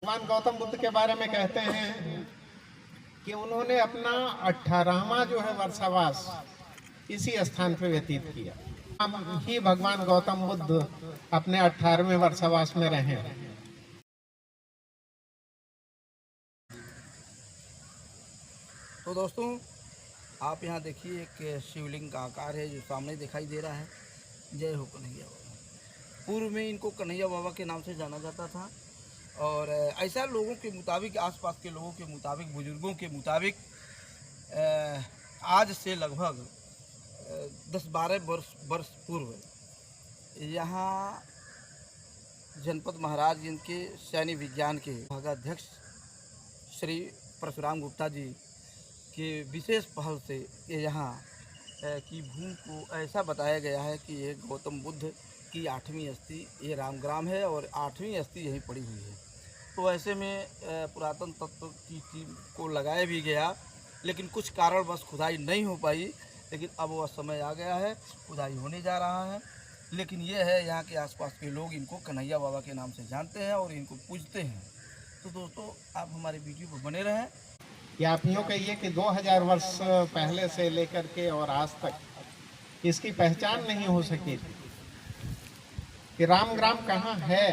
भगवान गौतम बुद्ध के बारे में कहते हैं कि उन्होंने अपना 18वां जो है वर्षावास इसी स्थान पर व्यतीत किया। हम ही भगवान गौतम बुद्ध अपने 18वें वर्षावास में रहे। तो दोस्तों, आप यहाँ देखिए एक शिवलिंग का आकार है जो सामने दिखाई दे रहा है। जय हो कन्हैया बाबा। पूर्व में इनको कन्हैया बाबा के नाम से जाना जाता था और ऐसा लोगों के मुताबिक, आसपास के लोगों के मुताबिक, बुजुर्गों के मुताबिक आज से लगभग 10-12 वर्ष पूर्व यहाँ जनपद महाराज जिनके सैन्य विज्ञान के भागाध्यक्ष श्री परशुराम गुप्ता जी के विशेष पहल से ये यहाँ की भूमि को ऐसा बताया गया है कि ये गौतम बुद्ध की 8वीं अस्थि ये रामग्राम है और 8वीं अस्थि यहीं पड़ी हुई है। तो ऐसे में पुरातन तत्व की टीम को लगाया भी गया, लेकिन कुछ कारणवश खुदाई नहीं हो पाई। लेकिन अब वह समय आ गया है, खुदाई होने जा रहा है। लेकिन ये है, यहाँ के आसपास के लोग इनको कन्हैया बाबा के नाम से जानते हैं और इनको पूजते हैं। तो दोस्तों, आप हमारे वीडियो पर बने रहें। या आप यूँ कहिए कि 2000 वर्ष पहले से लेकर के और आज तक इसकी पहचान नहीं हो सकी थी कि रामग्राम कहाँ है।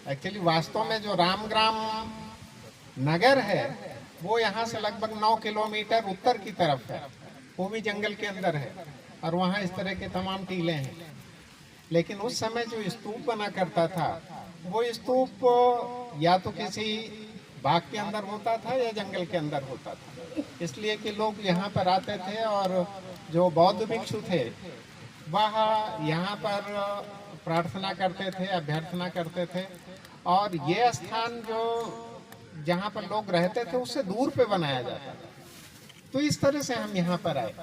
एक्चुअली वास्तव में जो रामग्राम नगर है वो यहाँ से लगभग 9 किलोमीटर उत्तर की तरफ है। वो भी जंगल के अंदर है और वहाँ इस तरह के तमाम टीले हैं। लेकिन उस समय जो स्तूप बना करता था वो स्तूप या तो किसी बाग के अंदर होता था या जंगल के अंदर होता था, इसलिए कि लोग यहाँ पर आते थे और जो बौद्ध भिक्षु थे वह यहाँ पर प्रार्थना करते थे, अभ्यर्थना करते थे। और ये स्थान जो जहाँ पर लोग रहते थे उससे दूर पे बनाया जाता था। तो इस तरह से हम यहाँ पर आए।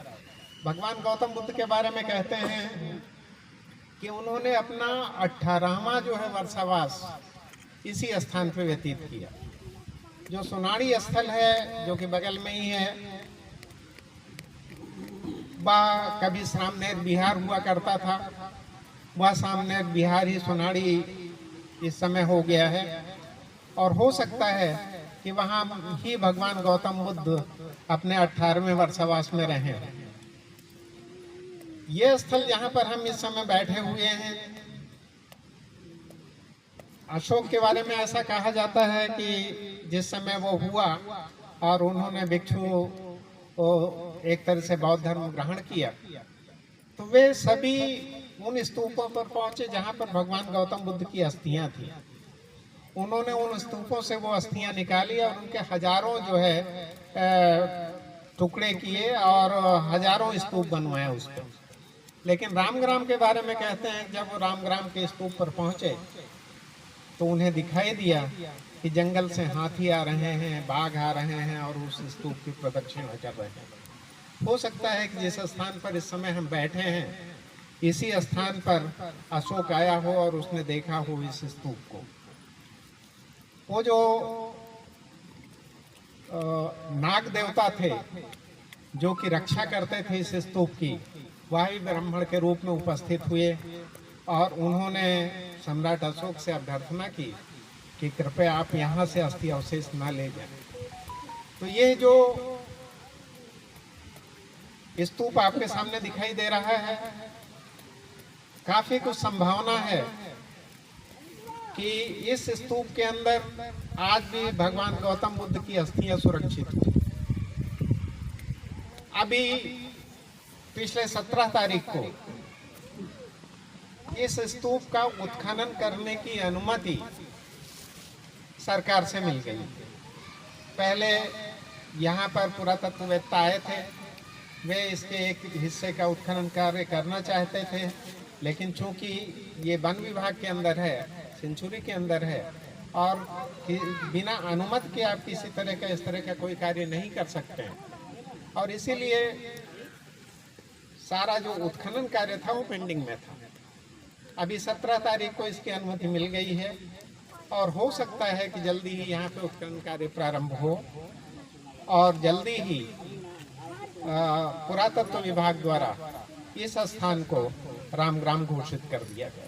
भगवान गौतम बुद्ध के बारे में कहते हैं कि उन्होंने अपना 18वां जो है वर्षावास इसी स्थान पर व्यतीत किया। जो सोनाड़ी स्थल है जो कि बगल में ही है, वह कभी सामनेर बिहार हुआ करता था। वह सामनेर बिहार ही सोनाड़ी इस समय हो गया है और हो सकता है कि वहाँ ही भगवान गौतम बुद्ध अपने 18वें वर्षावास में रहे। ये स्थल जहाँ पर हम इस समय बैठे हुए हैं, अशोक के बारे में ऐसा कहा जाता है कि जिस समय वो हुआ और उन्होंने भिक्षु को एक तरह से बौद्ध धर्म ग्रहण किया, तो वे सभी उन स्तूपों पर पहुंचे जहां पर भगवान गौतम बुद्ध की अस्थियां थी। उन्होंने उन स्तूपों से वो अस्थियां निकाली और उनके हजारों जो है टुकड़े किए और हजारों स्तूप बनवाए उस पर। लेकिन रामग्राम के बारे में कहते हैं जब वो रामग्राम के स्तूप पर पहुंचे तो उन्हें दिखाई दिया कि जंगल से हाथी आ रहे हैं, बाघ आ रहे हैं और उस स्तूप की प्रदक्षिणा कर रहे हैं। हो सकता है कि जिस स्थान पर इस समय हम बैठे हैं इसी स्थान पर अशोक आया हो और उसने देखा हो इस स्तूप को। वो जो नाग देवता थे जो कि रक्षा करते थे इस स्तूप की, वह भी ब्राह्मण के रूप में उपस्थित हुए और उन्होंने सम्राट अशोक से अभ्यर्थना की कि कृपया आप यहाँ से अस्थि अवशेष न ले जाएं। तो ये जो स्तूप आपके सामने दिखाई दे रहा है, काफी कुछ संभावना है कि इस स्तूप के अंदर आज भी भगवान गौतम बुद्ध की अस्थियां सुरक्षित हैं। अभी पिछले 17 तारीख को इस स्तूप का उत्खनन करने की अनुमति सरकार से मिल गई। पहले यहाँ पर पुरातत्ववेत्ता आए थे, वे इसके एक हिस्से का उत्खनन कार्य करना चाहते थे, लेकिन चूंकि ये वन विभाग के अंदर है, सेंचुरी के अंदर है और बिना अनुमति के आप किसी तरह का इस तरह का कोई कार्य नहीं कर सकते हैं, और इसीलिए सारा जो उत्खनन कार्य था वो पेंडिंग में था। अभी 17 तारीख को इसकी अनुमति मिल गई है और हो सकता है कि जल्दी ही यहाँ पे उत्खनन कार्य प्रारंभ हो और जल्दी ही पुरातत्व विभाग द्वारा इस स्थान को रामग्राम घोषित कर दिया गया।